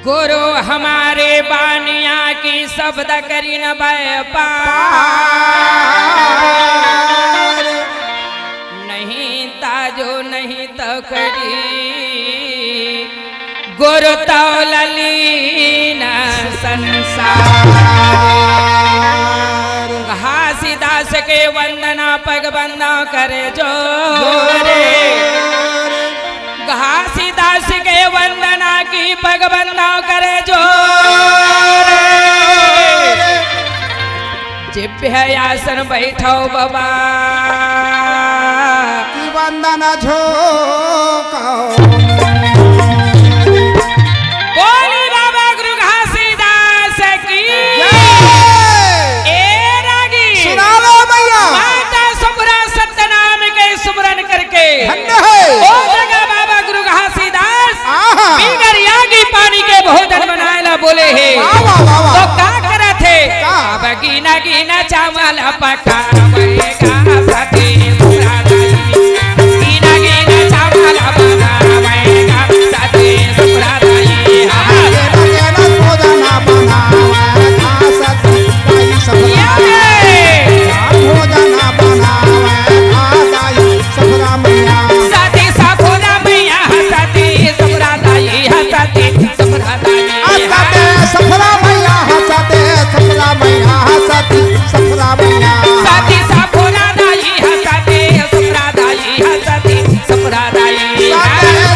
गुरु हमारे बानिया की शब्द करी न पार, नहीं ताजो नहीं तो करी गुरु तो ललीना संसार। घासीदास के वंदना पग बंदा करे जोरे, घासीदास के वंदना की पग बंदा करे जोरे। जिभ्य आसन बैठो बाबा की वंदना झोंको। बोली बाबा गुरु घासीदास की। ए रागी सुना लो भैया। माता सुभरा सत्यनाम के सुमरन करके ओ जगह बाबा गुरु घासीदास बिगर यागी पानी के भोजन बनाएला बोले है। तो का करे थे गीना गीना चावल पकावेगा सती सुरादाई, गीना गीना चावल पकावेगा सती सुरादाई। भोजन बनावेगा सती भोजन बनावेगा दाई सफरा मैया। सती सफरा मैया सती सुरादाई सती सुरादाई। सफरा मैया हंसते सफरा मैया हंसती सफरा मैया। सती सफरा दाई हंसते सफरा दाई हंसती सफरा दाई।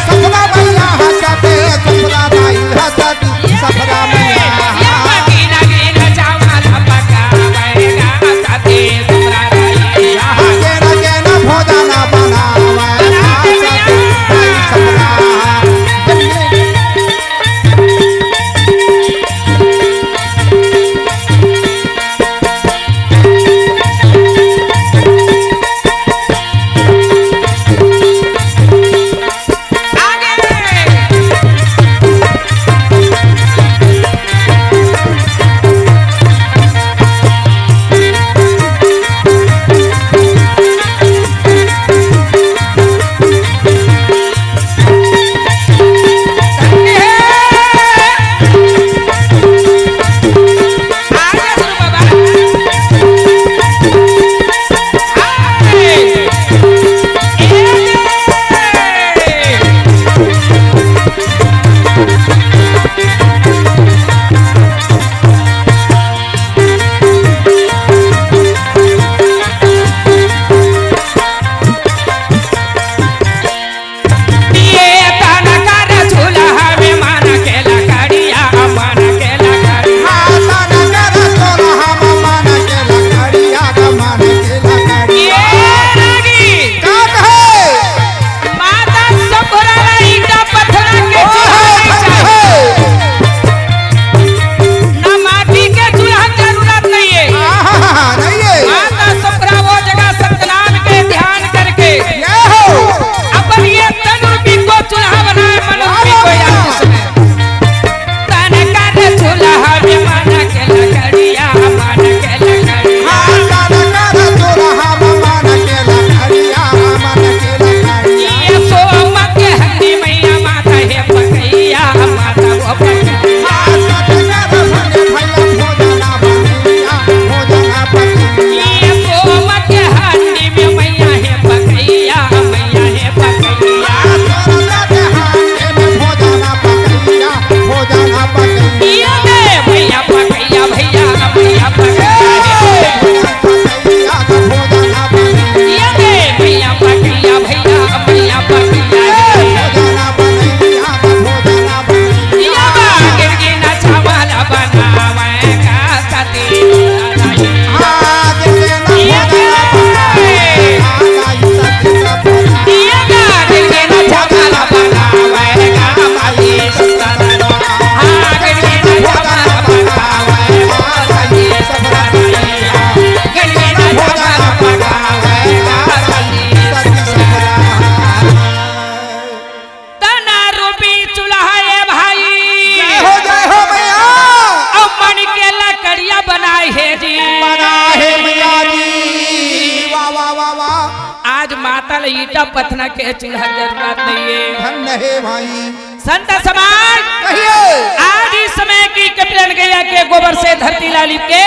सफरा मैया हंसते सफरा दाई हंसती सफरा मैया। गीना गीना चावल पकावेगा सती सफरा दाई। गेना गेना भोजन बनावेगा सती सफरा। ईटा पथना के चूल्हा जरूरत नहीं है। धन है भाई संत समाज कहिए आज इस समय की कपिलन गैया के गोबर से धरती लाली के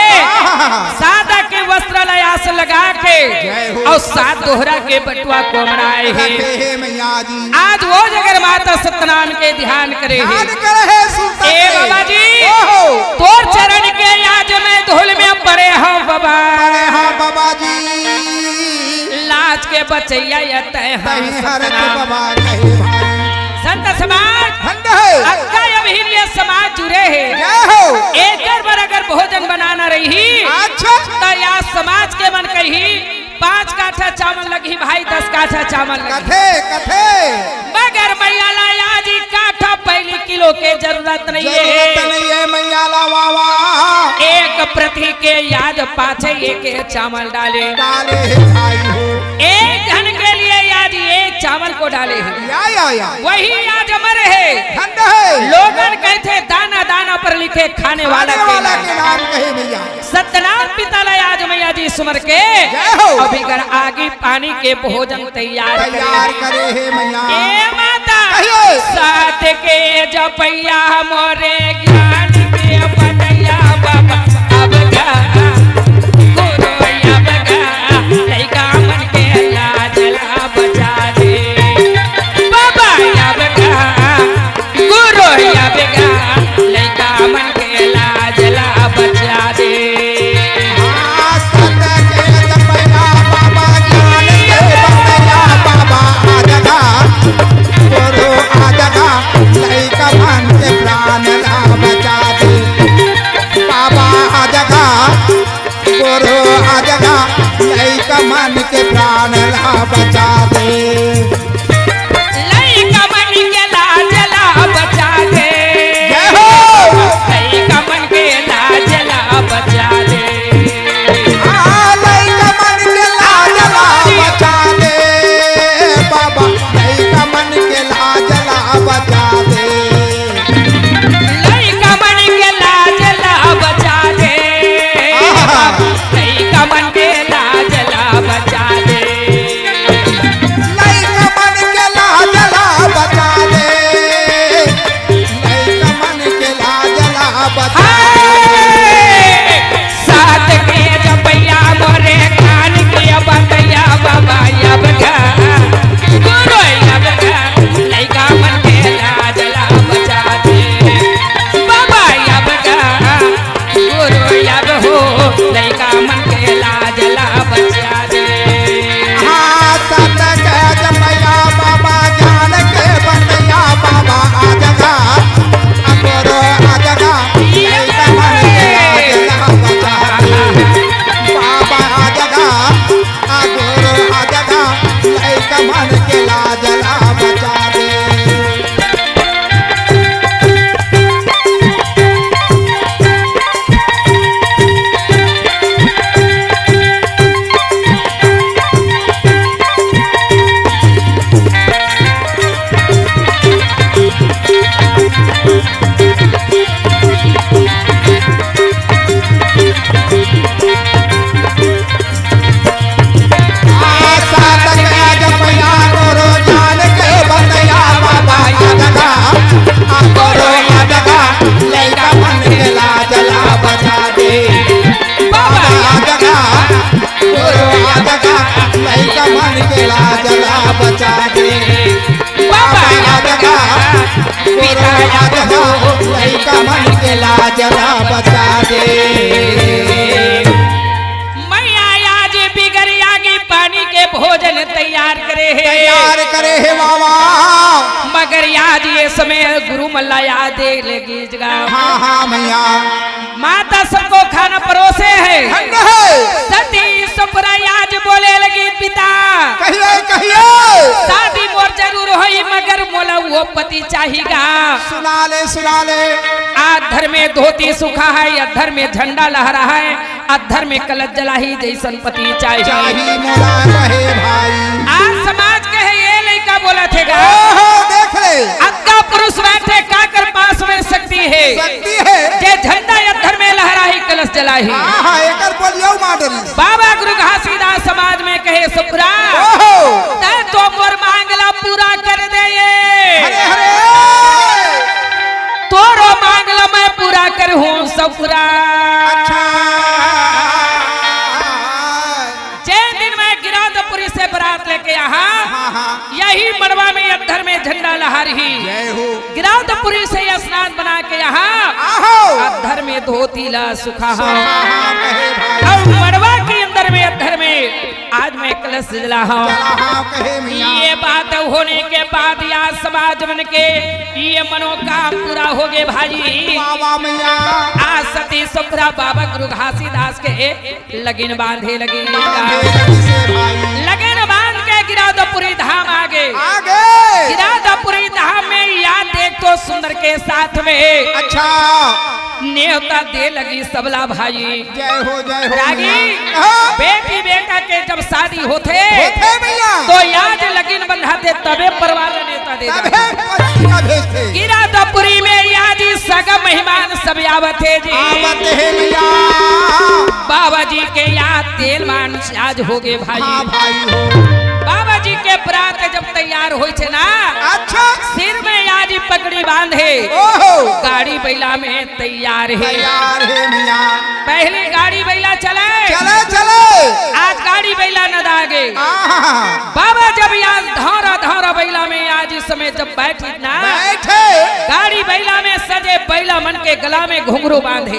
सादा के वस्त्र लयास लगा के जय हो। और सात दोहरा के बटुआ को मनाए रखे हैं। हे मैया जी आज वो जगह माता सत्यनारायण के ध्यान करे ध्यान हैं। करे सुल्तान ए के। बाबा जी ओहो तोर चरण के आज मैं धूल में पड़े हूँ बाबा अरे हाँ बाबा जी लाज के बचैया यतः तही हर के बाबा कहे भाई संत समाज ठंड है अक्का अभिनय समाज जुड़े हैं। जय हो एक बार अगर भोजन बनाना रही अच्छा तो या समाज के मन कही 5 काठा चावल लगी भाई 10 काठा चावल लगी कथे कथे मगर मैया लाया जी काठा पहली किलो के जरूरत नहीं जरूरत है। नहीं है मैया ला वावा एक प्रति के याद पाछे एक चावल डाले डाले हे भाई हो एक घन के लिए याद एक चावल को डाले हैं या वही आज अमर है। ठंड है लोगन कहते दाना दाना पर लिखे खाने वाला खाने वाला के के नाम कहे मैया सत्यनारायण पिता लय आज मैया जी सुमर के जय हो अभी घर आगे पानी के भोजन तैयार तैयार करे हे मैया ए माता कहिए। साथ के जपैया मोरे ज्ञान के बनैया बाबा अब गा गुरु अब गा लइका मन के लाज ला बचा दे बाबा अब गा गुरु अब गा लइका मन के लाज ला बचा दे हाँ, सत के जपैया बाबा ज्ञान के बनैया बाबा आजगा गुरु आजगा लइका मन के प्राण ला बचा दे बाबा आजगा गुरु आजगा लइका मन के प्राण ला बचा दे लइका मन के लाज ला बचा दे जय हो लइका मन के लाज ला बचा दे हाँ, लइका मन के लाज ला बचा दे बाबा लइका मन के लाज ला बचा दे लइका मन के लाज ला बचा दे आहा। लइका मन के लाज ला बचा दे लइका मन के लाज ला बचा दे लइका मन के लाज ला बचा हाय! साथ के जपैया मोरे कान के बतैया बाबा अब गा गुरु अब गा लइका मन के लाज ला बचा दे बाबा अब गा गुरु अब हो लइका मन के लाज ला बचा दे हाँ, सत के जपैया बाबा ज्ञान के बनैया बाबा आजगा गुरु आजगा लइका मन के लाज ला बचा दे बाबा आजगा गुरु आजगा लइका मन के लाज ला बचा दे सात के जपैया गुरु ज्ञान के बनैया बाबा आजगा गुरु आजगा लइका मन के लाज ला बचा दे बाबा आजगा गुरु आजगा लइका मन के लाज ला बचा दे बाबा आजगा गुरु आजगा लइका मन के लाज ला बचा दे मैया आज बिगड़ आगे पानी के भोजन तैयार करे है तैयार करे हे बाबा मगर याद ये समय गुरु मल्ला याद लगी जगह हाँ हाँ मैया माता सबको खाना परोसे है ठंड है सती सपरा आज बोले लगी पिता कहिए कहिए शादी मोर जरूर होई मगर मोला वो पति चाहिएगा सुना ले अधर में धोती सुखा है अधर में झंडा लहरा है अधर में कलश जला ही जैसन पति चाहिए चाही मोला रहे भाई आज समाज के है ये लड़का बोला थे ओहो देख ले अक्का पुरुष बैठे काकर पास में शक्ति है शक्ति है जे झंडा अधर में लहरा ही कलश जला ही हाँ हाँ एकर बोलियो मॉडल बाबा गुरु घासीदास समाज में कहे सुपुरा ओहो तै तो मोर मांगला पूरा कर दे हरे हरे सपुरा। अच्छा जय दिन मैं गिराधपुरी से बारात लेके यहाँ यही मड़वा में अद्धर में झंडा लहा रही। जय हो गिराधपुरी से स्नान बना के यहाँ आहो अद्धर में धोती ला सुखा कहे भाई और मड़वा के अंदर में अद्धर में आज मैं कलश जला हूँ। कहे मियां ये बात होने के बाद या समाज बन के ये मनोकाम पूरा हो गए भाई। वाह मियां आज सती सुखरा बाबा गुरु घासीदास के लगन बांधे लगे लगन बांध के गिराधपुरी धाम आगे गिराधपुरी धाम में याद देख तो सुंदर के साथ में अच्छा न्योता दे लगी सबला भाई। जय हो रागी बेटी बेटा के जब शादी होते भैया तो याद लगन बंधाते तबे परिवार नेता दे भेजते गिराधपुरी में यादी सगम मेहमान सब आवत है जी आवत है मियां बाबा जी के याद तेल मान आज हो गए भाई। भाई हो बाबा जी के बरात जब तैयार हो ना अच्छा सिर में आज पगड़ी बांधे ओहो गाड़ी बैला में तैयार है मियां पहले गाड़ी बैला चले चले चले आज गाड़ी बैला न दागे आहा बाबा जब आज धौरा धौरा बैला में आज इस समय जब बैठी ना बैठे गाड़ी बैला में सजे बैला मन के गला में घुंघरू बांधे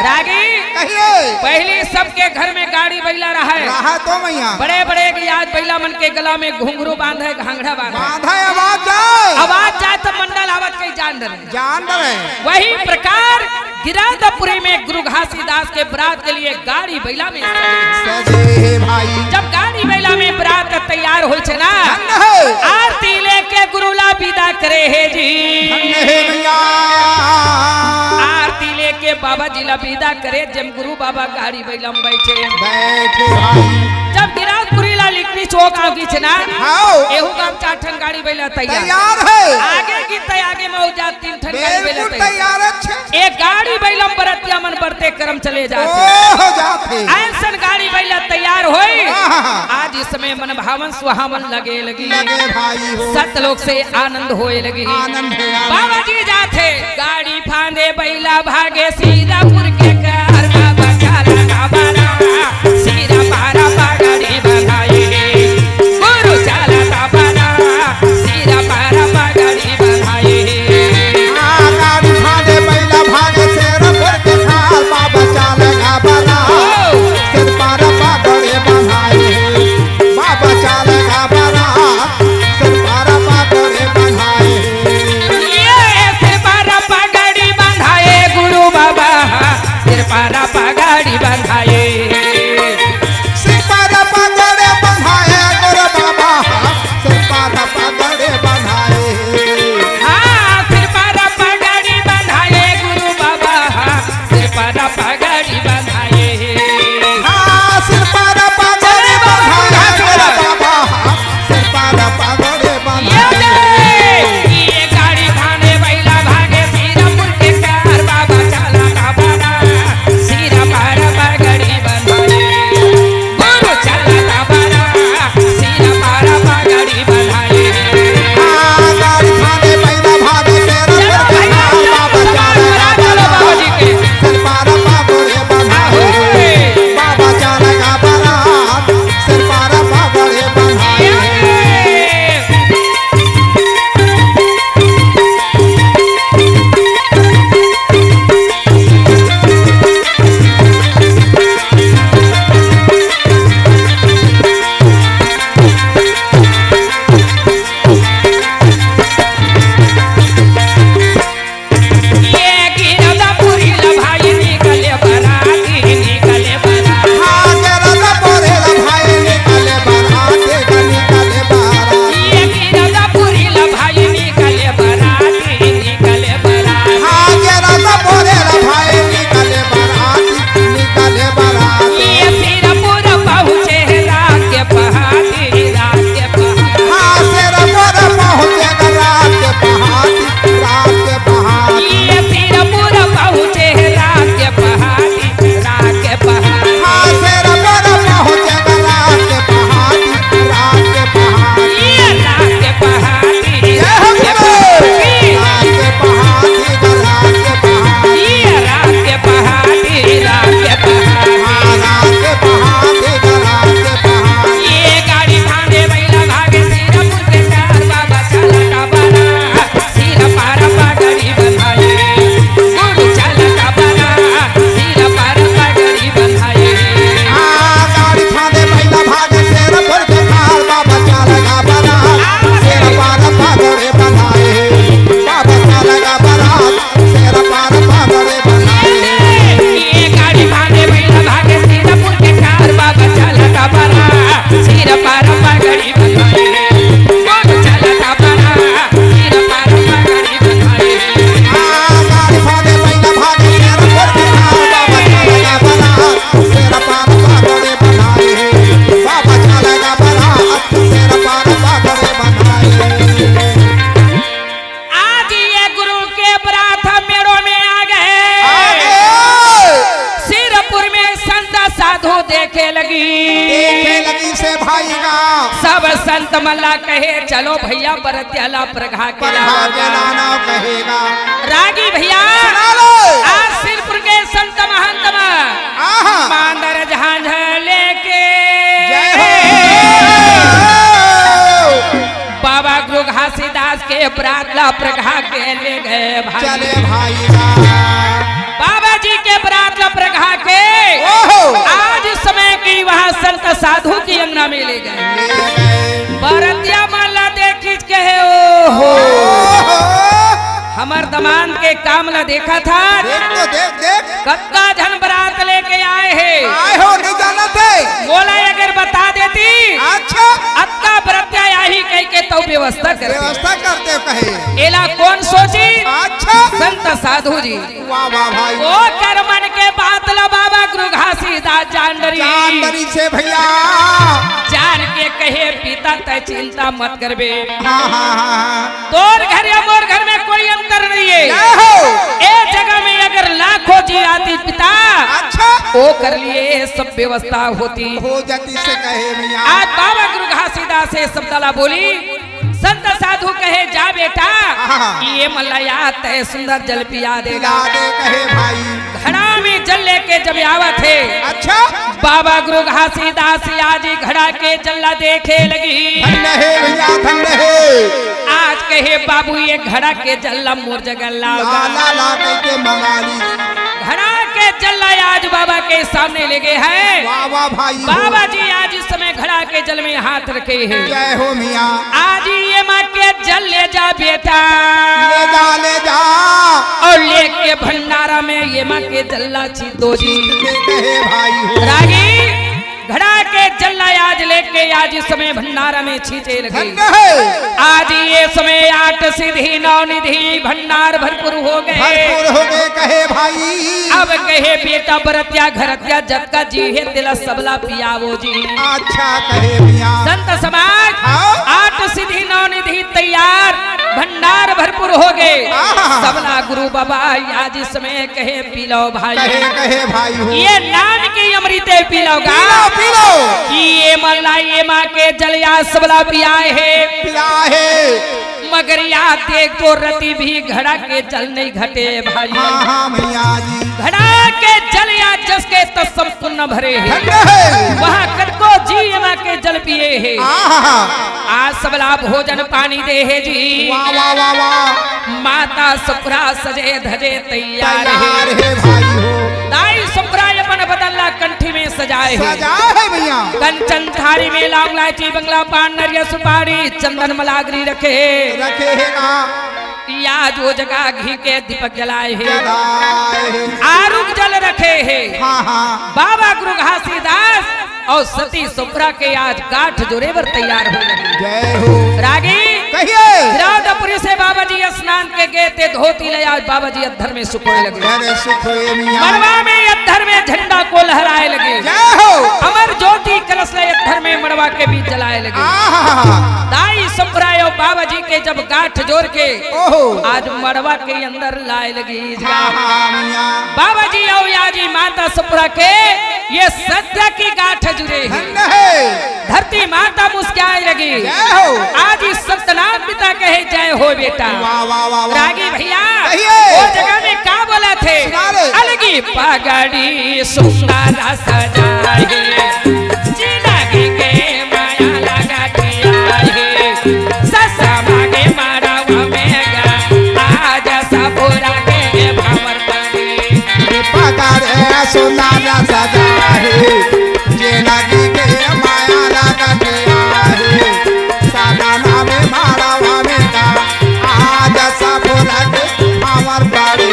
रागी कहिए पहले सबके घर में गाड़ी बैला रहा है रहा तो मैया बड़े बड़े आज बैला मन के गला में घुंघरू बांधे घांगड़ा बांधे आवाज जाए तो मंडल आवत कई जान डरे वही प्रकार गिराधपुरी में गुरु घासीदास के बरात के लिए गाड़ी बैला में सजे भाई जब गाड़ी बैला में बरात तैयार हो ना आरती लेके गुरुला विदा करे है जी आरती लेके बाबा जी ला विदा करे जब गुरु बाबा गाड़ी बैला में बैठे जब गिराधपुरी ला लिखनी चौक आगे चना एहू काम 4 ठन गाड़ी बैला तैयार है आगे की तय आगे में जा 3 ठन गाड़ी बैला तैयार एक गाड़ी बैला बरतिया मन बढ़ते कर्म चले जाते ऐसन गाड़ी बैला तैयार होई आज इस समय मन भावन सुहावन लगे लगी सत लोग से आनंद होए लगी बाबा जी जाते गाड़ी फांदे बैला भागे सीरापुर के कार बाबा काला का बारा सीरा पारा पगड़ी बंधाए गुरु चला ता बारा सीरा पारा पगड़ी बंधाए गाड़ी भागे बैला भागे शेरपुर के कार बाबा चाले का बारा सिर पर पगड़ी बंधाए बाबा चाले का बारा सिर पर पगड़ी बंधाए ये सिर पर पगड़ी बंधाए गुरु बाबा सिर पर पगड़ी बंधाए सिर पर पगड़ी साधु देखे लगी से भाई का सब संत मल्ला कहे चलो भैया बरत्याला प्रघा के लाना कहेगा। रागी भैया आज सिरपुर के संत महंत मांदर झांझ लेके बाबा गुरु घासीदास के बरातला प्रघा के ले गए भाई। चले भाई बाबा जी के बरातला प्रघा के आज समय की वहाँ संत साधु की अंगना में ले गए। बरतिया माला देखी कहे ओहो हमर दमान के कामला देखा था। देख कत्ता झन बरात लेके आए हो नहीं जाना थे बोला अगर बता देती अच्छा अक्का बरतिया यही कह के तो व्यवस्था करते कहे एला कौन सोची अच्छा संत साधु जी वाह वाह भाई वो कर मन के बात ला बाबा गुरु घासीदास जानदरी से भैया जान के कहे पिता तय चिंता मत करबे। हाँ। तोर घर या मोर घर में कोई अंतर नहीं है। एक जगह में अगर लाखों जी आती पिता अच्छा वो कर लिए सब व्यवस्था होती हो जाती से कहे भैया। आज बाबा गुरु घासीदास से सब दला बोली संत साधु कहे जा बेटा ये मल्लया तय सुंदर जल पिया देगा कहे भाई। घड़ा में जल लेके जब आवत है अच्छा बाबा गुरु घासीदास आज घड़ा के जल्ला देखे लगी। आज कहे बाबू ये घड़ा के जल्ला मोर जगह ला के मंगाली घड़ा के जल्ला आज बाबा के सामने ले गए हैं। वाह भाई बाबा जी आज इस समय घड़ा के जल में हाथ रखे हैं। जय हो मियाँ आज ये माँ के जल ले जा बेटा ले जा और लेके भंडारा में ये माँ के जल्ला छिदो जी कहे भाई रागी घड़ा के जल्ला आज लेके आज इस समय भंडारा में छींचे लगे। आज ये समय 8 सिद्धि 9 निधि भंडार भरपूर हो गए कहे भाई। अब कहे बेटा बरतिया घरतिया जब का जी है दिला सबला पियावो जी। अच्छा कहे मियाँ संत समाज 8 सिद्धि 9 निधि तैयार भंडार भरपूर हो गए। सबला गुरु बाबा आज इस समय कहे पी लो भाई कहे भाई हो। ये नाम की अमृते पी लोगा ये मल्ला ये माँ के जलिया सबला पियाए है मगर याद देख तो रति भी घड़ा के जल नहीं घटे भाई। घड़ा के जल या जस के तत्सम पुण्य भरे है वहाँ कनको जी ये माँ के जल पिए है। आज सबला भोजन पानी दे है जी माता सुप्रा सजे धजे तैयार है दाई सुप्रा अपन बदल्ला कंठी में सजाए भैया कंचन थारी में लौंग इलायची बंगला पान नरिया सुपारी चंदन मलागरी रखे या जो जगह घी के दीपक जलाए है आरुग जल रखे है। बाबा गुरु घासीदास और सती सुप्रा के आज गाठ जोरे पर तैयार हो गए। रागी कहिए से बाबा जी स्नान के गए थे धोती ले आज बाबा जी अद्धर में सुखोने लगे। मड़वा में अद्धर में झंडा को लहराए लगे। अमर ज्योति कलश ले अद्धर में मड़वा के बीच जलाए लगे। दाई संप्राय बाबा जी के जब गाठ जोड़ के आज मड़वा के अंदर लाए लगी। बाबा जी और याजी माता सुप्रा के ये सत्य की गाठ जुड़े हैं। धरती माता मुस्कुराए लगी। आज इस सत्यनाथ पिता कहे जय हो बेटा। रागी भैया वो जगह में क्या बोला थे अलगी पगड़ी सुंदर सजाए जिंदगी के माया लगा दिया ससा मांगे मारावा में आज सबूरा के भंवर पड़े पगड़े सुंदर सजाए जिंदगी के माया लगा दिया सादा नाम मारावा में आज सबूरा के भंवर पड़े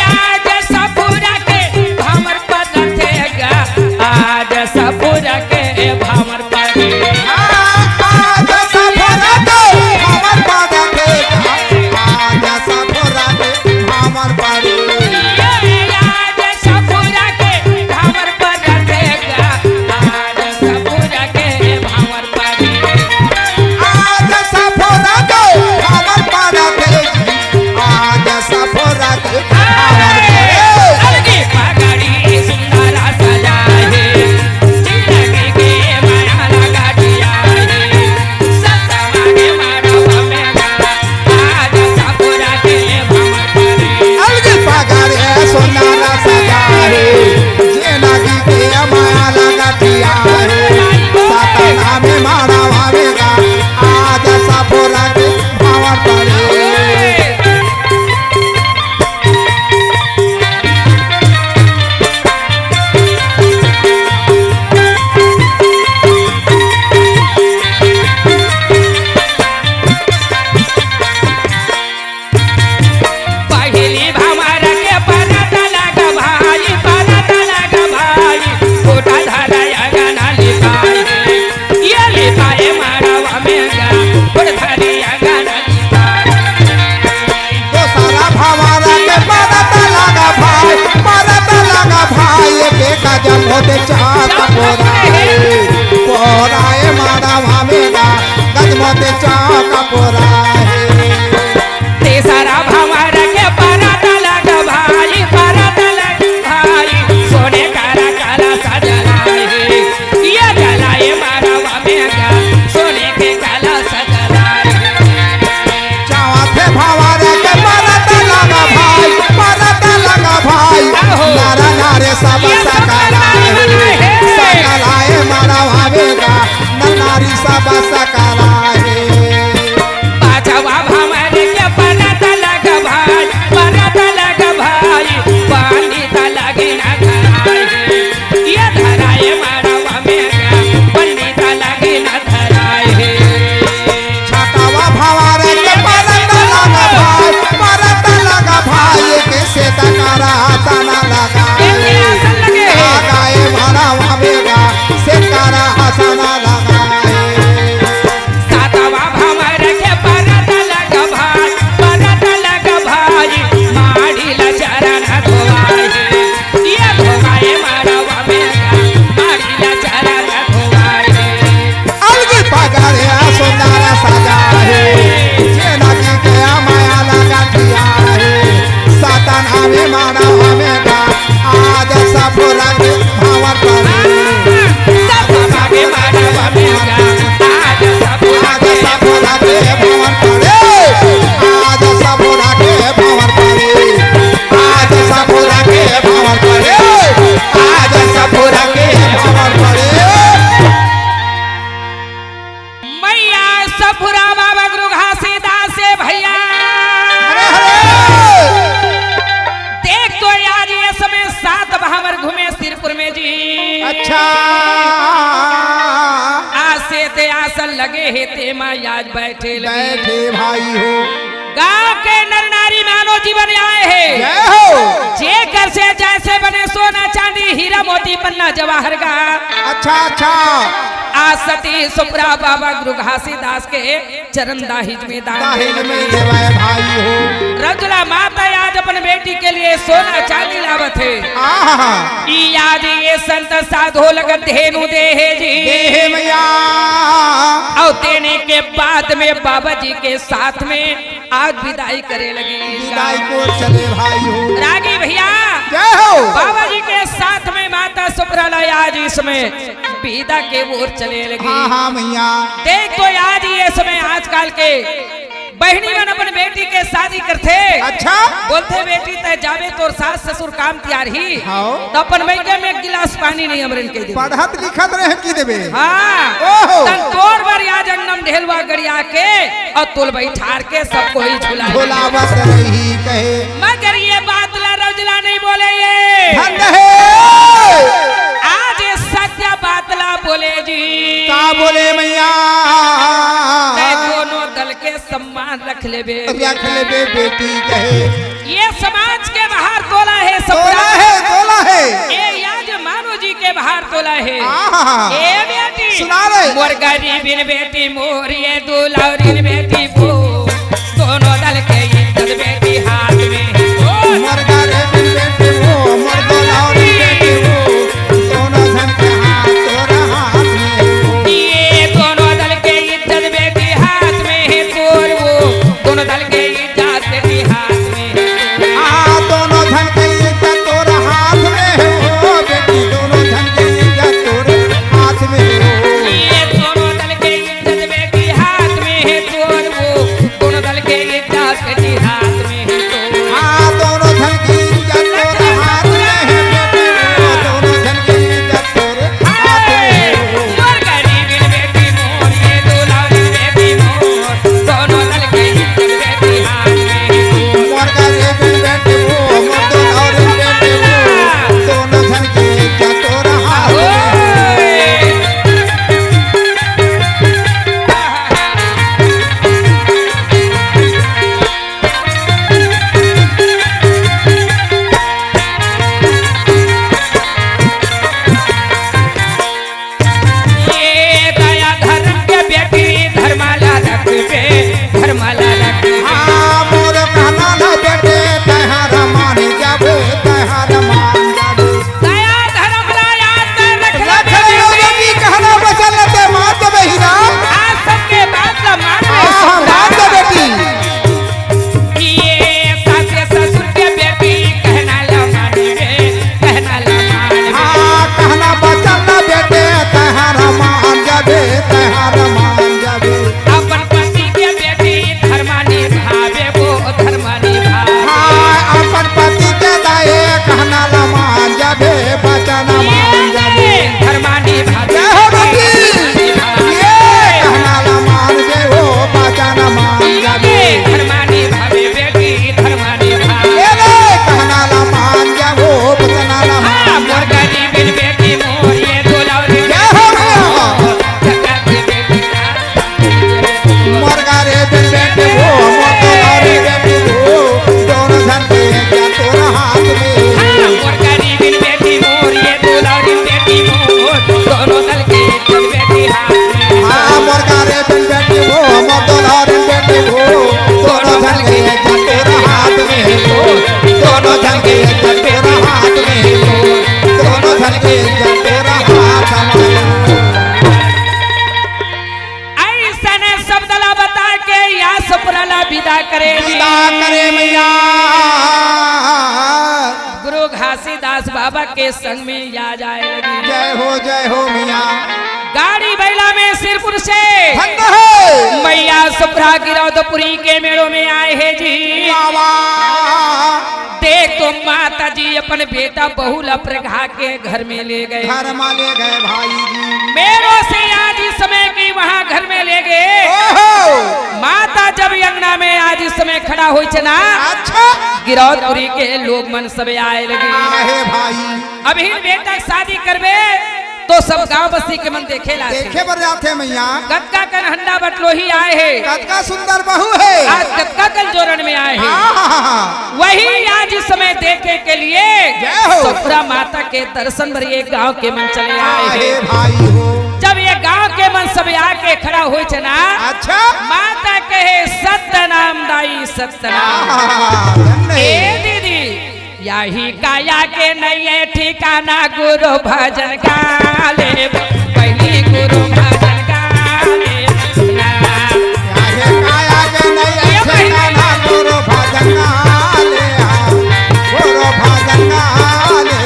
आज सबूरा के भंवर पड़ेगा आज सबूरा के भंवर पड़े आज सबूरा के भंवर पड़ेगा आज सबूरा के भंवर पड़े आज सबूरा के अच्छा आसे ते आसन लगे हे ते माँ आज बैठे लगे बैठे भाई हो गांव के नर नारी मानव जीवन आए हैं जय हो जे घर से जैसे बने सोना चांदी हीरा मोती पन्ना जवाहर का अच्छा अच्छा आज सती सुप्रा बाबा गुरु घासीदास के चरण दाहिज में दान दाहिज में देवे भाई हो रजुला माता आज अपन बेटी के लिए सोना चांदी लावत है आहा ई आज ये संत साधो लगत धेनु देहे जी देहे मैया और देने के बाद में बाबा जी के साथ में आज विदाई करे लगी विदाई को चले भाई हो रागी भैया जय हो बाबा जी के साथ में माता सुप्रलय आज इसमें विदा के ओर चले लगी हाँ हाँ मैया देख तो आज ये समय आजकल के बहनी मन अपन बेटी के शादी करते अच्छा बोलते बेटी तय जावे तो सास ससुर काम तैयार ही हाँ तो अपन मैके में एक गिलास पानी नहीं अमरन के दे पढ़त लिखत रहे की देवे हाँ ओहो तन तोड़ बर या जन्म ढेलवा गड़िया के और तुल बैठार के सबको ही झुला भुलावत रही कहे मगर ये बात ला रौजला नहीं बोले ये धन है आज ये सत्य बातला बोले जी का बोले मैया तय दोनों दल के सम्मान रख लेबे रख लेबे बेटी कहे ये समाज के बाहर तोला है तोला है ये आज मानो जी के बाहर तोला है आहा ए बेटी सुना रहे मोर गरीबिन बेटी मोर ये दुलारिन बेटी वो दोनों दल के इज्जत बेटी हाथ में ओ मरगा रे बेटी वो मर्दो लाउरी बेटी वो दोनों धन के हाथ तोरा हाथ में ये दोनों दल के इज्जत बेटी हाथ में है तोर वो दोनों दल के इज्जत बेटी हाथ में है आ दोनों धन के इज्जत तोरा हाथ में है वो बेटी दोनों धन के इज्जत तोरे हाथ में है ये दोनों दल के इज्जत बेटी हाथ में है तोर वो दोनों दल के इज्जत बेटी हाथ में है तोर आ दोनों धन की इज्जत तोरे हाथ में है बेटी वो दोनों धन की इज्जत तोरे हाथ में है मोर गरीबिन बेटी मोर ये दुलारिन बेटी मोर दोनों दल के इज्जत बेटी हाथ में है तोर मरगा रे बेटी वो मर्दो लाउरी बेटी वो दोनों धन की इज्जत तोरा हाथ में है ये दया धर्म के बेटी धर्माला रखबे धर्माला रखबे हाँ मोर कहना ना बेटे तहार मान जाबे तहार मान जाबे दया धर्म ला याद रख रख ले बेटी कहना बचल ते मान देबे ही ना आज सबके बात ला मान हाँ मान दे बेटी ये सास ससुर के बेटी कहना ला मानबे कहना ला मानबे हाँ कहना बचल ना बेटे तहार मान जाबे तहार मान जाबे अपन पति के बेटी धर्मानी भावे वो धर्मानी भावे हाँ अपन पति के दाए कहना ला मान जाबे बचन मान जाबे धर्मानी भावे जय हो बेटी ये कहना ला मान दे हो बचन मान जाबे धर्मानी भावे बेटी धर्मानी भावे ये रे कहना ला मान जाबो बचन ला मान मोर गरीबिन बेटी मोर ये दुलारी जय हो मैया जगत की बेटी मरगा रे बेटे वो मरगा रे बेटी वो दोनों धन के इज्जत तोरा हाथ में मोर गरीबिन बेटी मोर ये दुलारी बेटी मोर दोनों दल के इज्जत बेटी हाथ में हाँ मरगा रे बेटी वो मरगा रे बेटी वो दोनों धन के इज्जत तोरा हाथ में है दोनों धन के इज्जत तोरा हाथ में है दोनों धन के इज्जत तोरा हाथ में ऐसन शब्द ला बता के या सुप्रला विदा करे विदा करे मैया गुरु घासीदास बाबा के संग में या जाए लगी जय हो मैया गाड़ी बैला में सिरपुर से धन्य है मैया सुप्रा गिरौदपुरी के मेड़ों में आए हैं जी बाबा देख तो माता जी अपन बेटा बहुला प्रघा के घर में ले गए घर में ले गए भाई जी मेरों से आज इस समय की वहाँ घर में ले गए ओहो माता जब अंगना में आज इस समय खड़ा हुई चना अच्छा गिरौदपुरी के लोग मन सब आए लगे आहे भाई अभी बेटा शादी करबे तो सब गांव बस्ती के मन देखे लाते देखे बर जाते मैया। कतका कन हंडा बटलोही आए है, कतका सुंदर बहू है, आज कतका कल जोरन में आए हैं। वही आज इस समय देखे के लिए जय हो। सपुरा माता के दर्शन पर ये गांव के मन चले आए हैं। भाई हो जब ये गांव के मन सब आके खड़ा हुए ना, अच्छा माता कहे सत्य नाम दाई सत्य नाम। ए दीदी यही काया के नहीं ठिकाना, गुरु भजन का ले पहली गुरु भजन का ले काया के नहीं ठिकाना, गुरु भजन का ले गुरु भजन का ले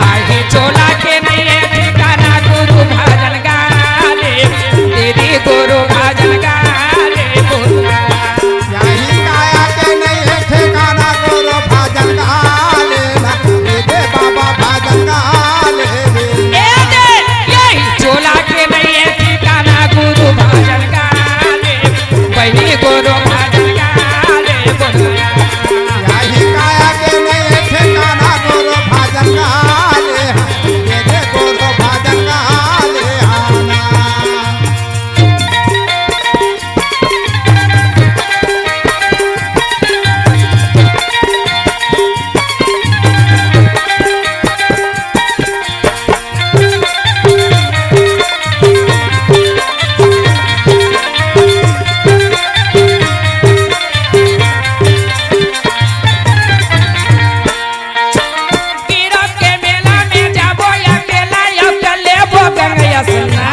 आही चोला के नहीं ठिकाना, गुरु भजन का ले दीदी गुरु भजन का ले यही काया के नहीं ठिकाना, गुरु भजन का ले दे बाबा भजन का ले यही चोला के नहीं ठिकाना, गुरु भजन का ले पहली गुरु भजन का ले यही काया के नहीं ठिकाना, गुरु भजन का ले दे गुरु भजन का ले आना। गिरफ्त के मेला में जाबो अकेला अकेले वो गंगैया सुना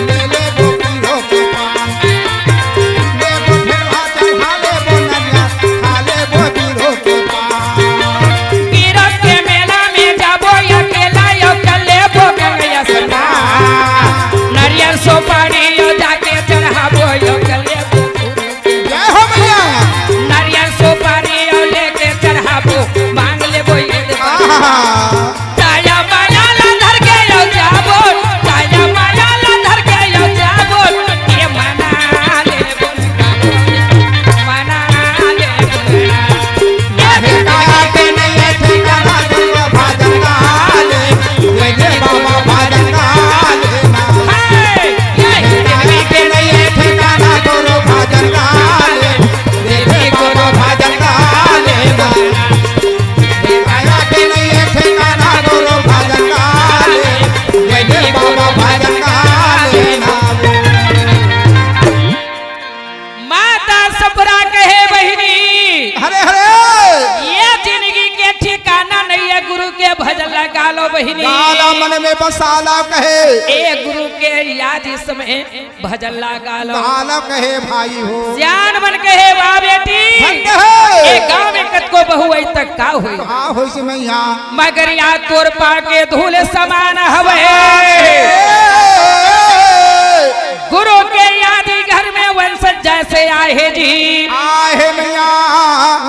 ले ले वो पीरो के पान, ले वो ठेवा चढ़ा ले वो नरिया, खा ले वो पीरो के पान। गिरफ्त के मेला में जाबो अकेला अकेले वो गंगैया सुना नारियल सुपारी जाके चढ़ाबो अकेले जय हो मैया। नारियल सुपारी लेके चढ़ाबो मांग लेबो ये ताया माया ला धर के यो जाबो, ताया माया ला धर के यो जाबो ये मना लेबो मना लेबो यही काया के नहीं ठिकाना, गुरु भजन का ले दे बाबा भजन का ले यही के नहीं ठिकाना, गुरु भजन का ले दे गुरु भजन का ले काया के नहीं ठिकाना, गुरु भजन का ले दे बाबा भजन का ले माता सपरा कहे बहिनी हरे हरे ये जिंदगी के ठिकाना नहीं है, गुरु के भजन लगा लो बहिनी। काला मन में बसाला कहे, ए गुरु के याद इस समय भजन लगा लो। काला कहे भाई हो ज्ञान मन कहे वाह बेटी धन्य है। ए गाँव में कत को बहु आई तक का हुई हाँ हो से मैया मगर या तोर पाके धूल समान हवे गुरु के यादी घर में वंशज जैसे आए जी आहे मैया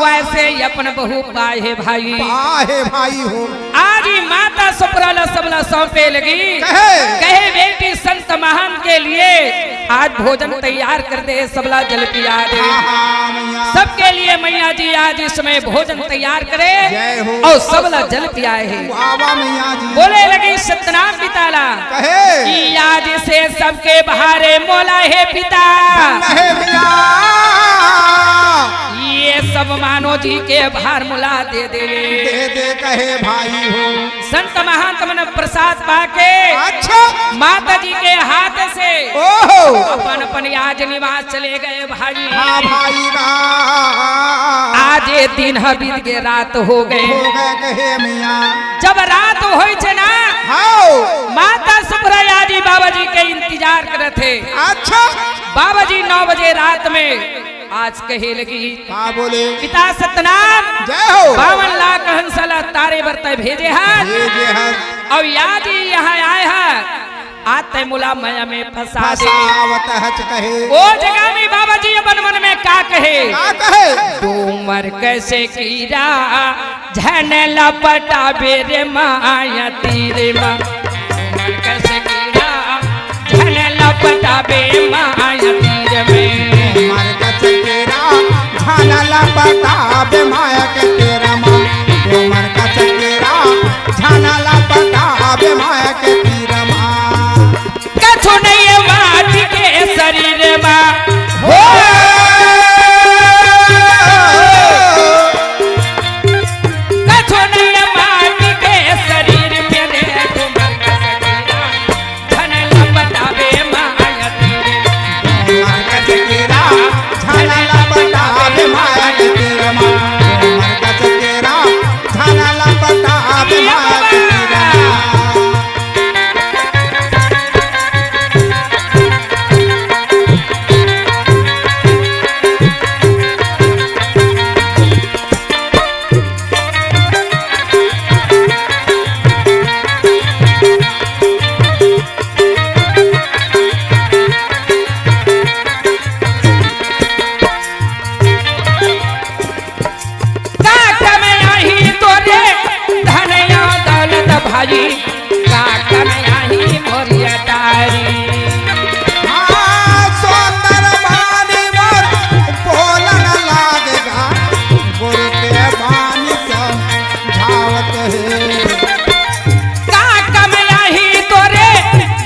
वैसे ही अपन बहू पाए भाई। आहे भाई हो आज ही माता सुपराला सबला सौंपे लगी कहे बेटी संत महान के लिए आज भोजन तैयार कर दे, सबला जल पिया दे। सबके लिए मैया जी आज इस समय भोजन तैयार करे और सबला जल पियाए है। मैया जी बोले लगी सतनाम पिताला कहे कि आज से सबके बहारे मोला है पिता, ये सब मानो जी के भार मुला दे दे कहे भाई हो। संत महंत मन प्रसाद पाके अच्छा माता जी के हाथ से ओहो अपन अपन आज निवास चले गए भाई। हाँ भाई आज ये दिन बीत के रात हो गए कहे मैया जब रात होई छे ना हाँ माता सुब्रया जी बाबा जी के इंतजार करे थे। अच्छा बाबा जी 9 बजे रात में आज कहे लगी हाँ बोले पिता सतनाम जय हो 52 लाख हंसला तारे बरते भेजे हैं और याद ही यहाँ आए हैं आते मुला माया में फंसा दे। कहे ओ जगह में बाबा जी अपन मन में का कहे तुमर कैसे कीरा झन लपटा बेरे माया तीरे माँ तुमर कैसे कीरा झन लपटा बे माया तीर में माया के तेरा बे माया के तीर माँ कछु नहीं माटी के शरीर माँ हो कछु नहीं माटी के शरीर में रे तुमर का सकीरा धन लपटावे माया तेरे माया के सकीरा झाला लपटा बे माया के तीर माँ माया के सकीरा झाला लपटा बे माया के तीर माँ काका में आई तोरे धनया दौलत भाजी काका में आई मोरिया तारी सुंदर बानी मोर बोलन लागेगा गुरु के बानी समझावत है काका में आई तोरे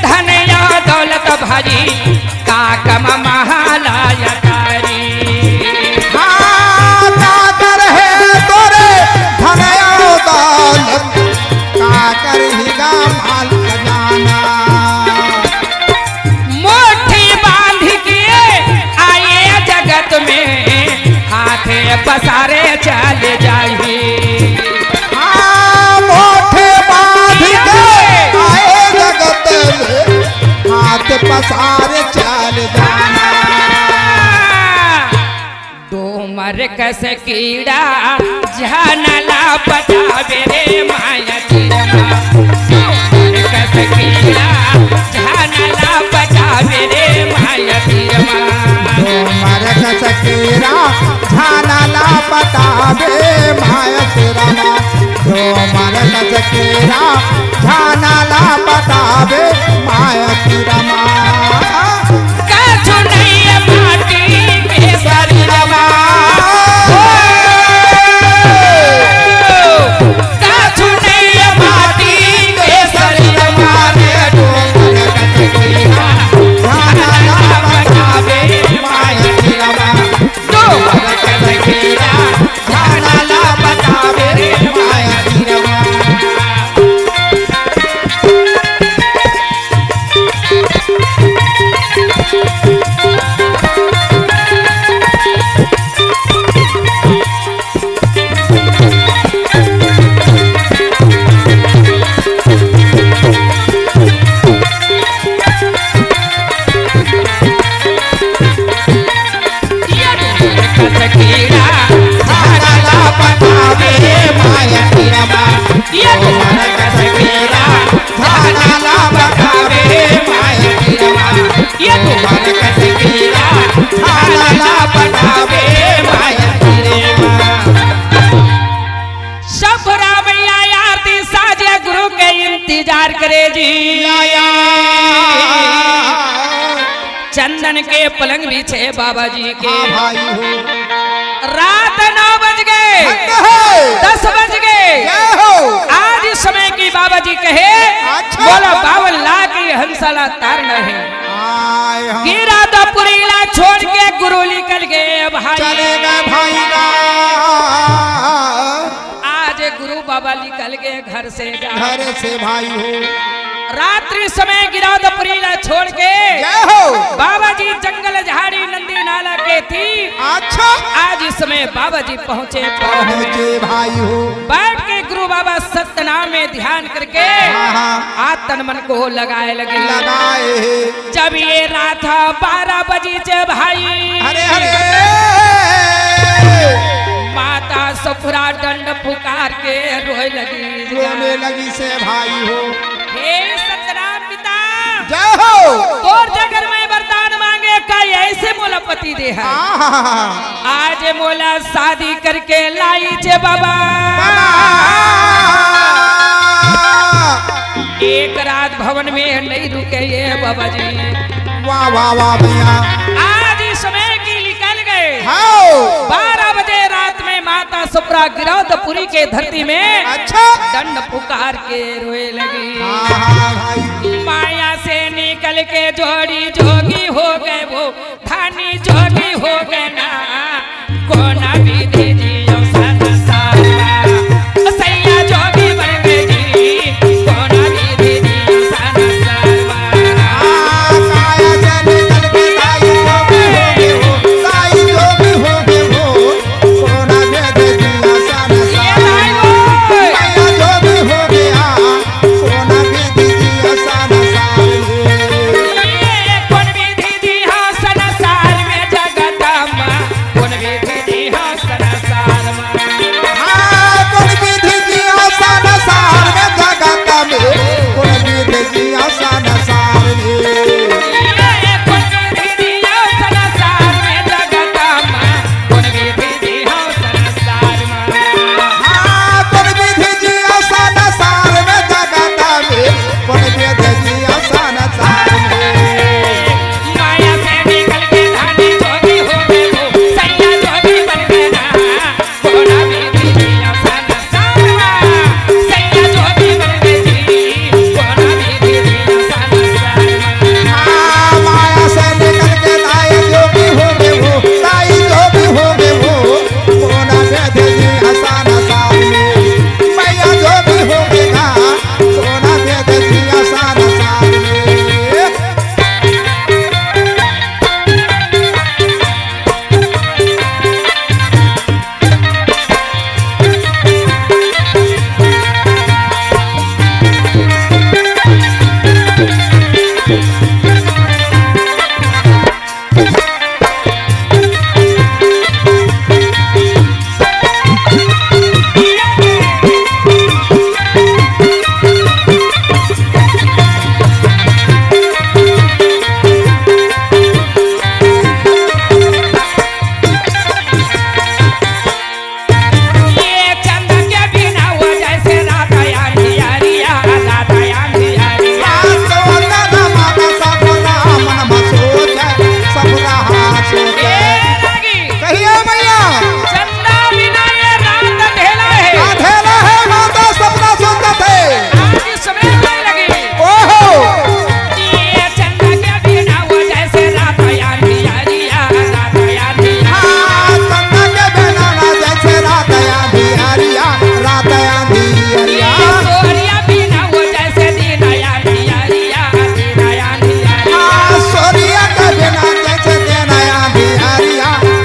धनया दौलत भाजी काका में महालाया तारी काकर है तोरे धनया दौलत काकर हिगा माल खजाना मोठी बांध के आए जगत में हाथे पसारे चले जाइए मोठे बांध के आए जगत में हाथ पसार चल जाना डोमर कस कीड़ा जानला पटावे रे माया तीरमा डोमर कस कीड़ा जानला पटावे रे माया तीरमा मर सकीरा झाला पटावे माया तेरा माँ जो मर सकीरा झाला पटावे माया तेरा माँ कछु नहीं माटी के शरीरमा कछु नहीं माटी के शरीरमा रे डोमर कस कीड़ा जानला पटावे माया तीरमा डोमर कस कीड़ा जानला पटावे रे माया तीरमा सकीरा झाला पटावे माया तीरमा ये डोमर कस कीड़ा झाला पटावे माया तीरमा ये डोमर कस कीड़ा झाला पटावे माया तीरमा सब रामैया आरती साजे गुरु के इंतजार करे जी चंदन के पलंग बिछे बाबा जी के भाई हो रात 9 बज गए 10 बज गए आज इस समय की बाबा जी कहे अच्छा। बोला 52 लाख की हंसला तारना है आए हम गिरा तो पुरीला छोड़ के गुरु निकल गए भाई चले गए भाई का आज गुरु बाबा निकल गए घर से घर से भाई हो रात्रि समय गिरौदपुरीला छोड़ के जय हो बाबा जी जंगल झाड़ी नंदी नाला के थी अच्छा आज इस समय बाबा जी पहुँचे पहुँचे भाई हो बैठ के गुरु बाबा सत्यनाम में ध्यान करके हाँ। आज तन मन को लगाए लगे लगाए जब ये रात 12 बजे चे भाई हरे हरे माता सफुरा दंड पुकार के रोए लगी रोने लगी से भाई हो हे सत्यनाम पिता जय हो और जगर में वरदान मांगे का ऐसे मोला पति दे है आज मोला शादी करके लाई छे बाबा एक रात भवन में नहीं रुके ये बाबा जी वाह वाह वाह भैया आज इस समय की निकल गए हाँ 12 बजे रात में माता सुप्रा गिरौदपुरी के धरती में अच्छा दंड पुकार के रोए लगी हाँ भाई माया से निकल के जोड़ी जोगी हो गए वो धानी जोगी हो गए ना कोना भी दे दियो संसारमा सैया जोगी बन गए जी कोना भी दे दियो संसारमा काया से निकल के ताई जोगी हो गए हो कोना में दे दिया संसार माया जोगी हो गया कोना में दे दिया संसार ये कौन विधि दी हा संसार में जगदम्बा कौन विधि दी हा संसार में हाँ कौन विधि दिया संसार में जगत में कौन विधि दिया संसार में ये कौन विधि दी हा संसार में जगदम्बा कौन विधि दी हा संसार में हाँ कौन विधि दिया संसार में जगत में कौन विधि दिया संसार में माया से निकल के धानी जोगी हो गए वो सैया जोगी बन गए ना कोना विधि दिया संसार में सैया जोगी बन गए जी कोना विधि दिया संसार में हाँ माया से निकल के ताई जोगी हो गए हो ताई जोगी हो गए हो कोना में दे दिया संसार में मैया जोगी हो गया कोना में दे दिया संसार में ये चंदा के बिना वो जैसे राधा अंधियारिया राधा अंधियारिया ए रागी चंदा बिना ये रात अंधेला है आज सवेर नहीं लगी ये चंदा के बिना वो जैसे राधा अंधियारिया राधा अंधियारिया ये सोरिया बिना वो जैसे दीना अंधियारिया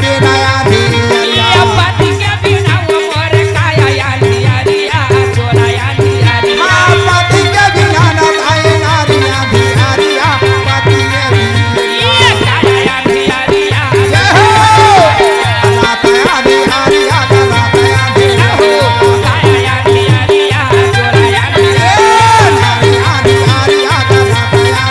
दीना अंधियारिया ये पति के बिना वो मोर काया अंधियारिया चोला अंधियारिया ये काया अंधियारिया काया अंधियारिया चोला अंधियारिया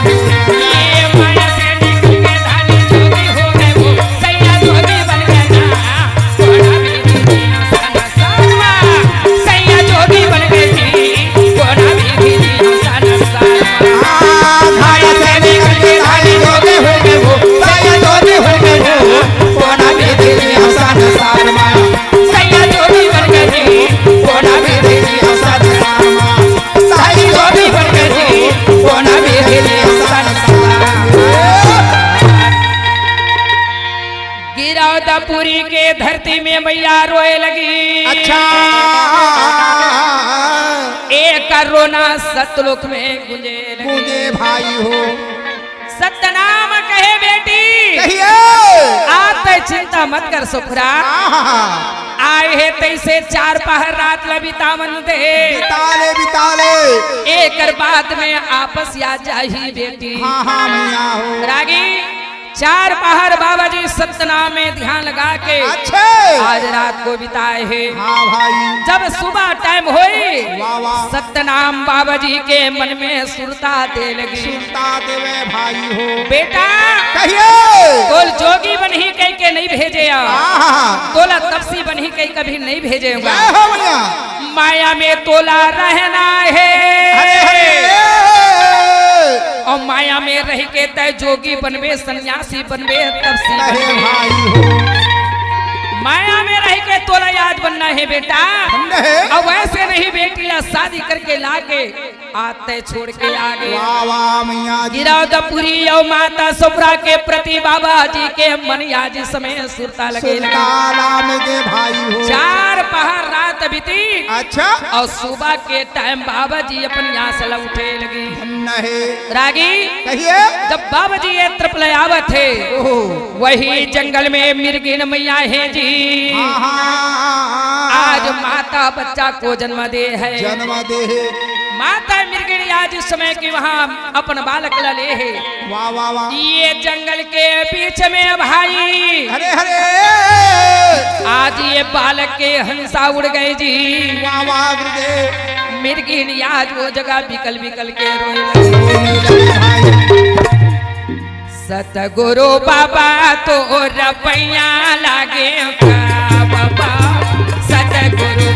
ये माया से निकल के धानी जोगी हो गए वो सैया जोगी बन गए ना कोना विधि दिया संसारमा सैया जोगी बन गए जी कोना विधि दिया संसारमा माया से निकल के धानी जोगी हो गए वो सैया जोगी हो गए ना कोना विधि दिया संसारमा सैया जोगी बन गए जी कोना विधि दिया संसारमा सैया जोगी बन गए जी कोना विधि दिया संसारमा गिरौदपुरी के धरती में मैया रोए लगी अच्छा एक रोना सतलोक में गुंजे लगी मुझे भाई हो सतनाम कहे बेटी कहिए आप तो चिंता मत कर सुखरा आए है तैसे 4 पहर रात लबितावन दे बिताले एक बाद में आपस या जाही बेटी हाँ हाँ मियाँ हो रागी 4 पहर बाबा जी सतनाम में ध्यान लगा के अच्छे आज रात को बिताए है हाँ भाई जब सुबह टाइम हुई वाह वाह सत्यनाम बाबा जी के मन में सुरता दे लगी सुनता देवे भाई हो बेटा कहिए तोल जोगी बन ही कह के नहीं भेजे हाँ तोला तपसी बन ही कहीं कभी नहीं भेजेगा जय हो मियाँ माया में तोला रहना हरे है हरे और माया में रह के तय जोगी बनबे सन्यासी बनबे तपसी कहे बनबे भाई हो माया में रह के तोला याद बनना है बेटा नहीं अब वैसे नहीं बेटी शादी करके लाके आते छोड़ के आगे वाह वाह मैया जी गिरौदपुरी और माता सुप्रा के प्रति बाबा जी के मन आज समय सुरता लगे सुल्तान के भाई हो 4 पहर रात बीती अच्छा और सुबह के टाइम बाबा जी अपन यहाँ से उठे लगे नहीं रागी कहिए जब बाबा जी ये त्रिपल आवत थे वही जंगल में मिर्गिन मैया है जी आज माता बच्चा को जन्म दे है जन्म दे माता मिर्गिन आज इस समय की वहाँ अपन बालक लले है वाह वाह वाह ये जंगल के बीच में भाई हरे हरे आज ये बालक के हंसा उड़ गए जी वाह वाह गुरुदेव मिर्गिन आज वो जगह बिकल बिकल के रोए सतगुरु बाबा तो रपैया लागे का बाबा सतगुरु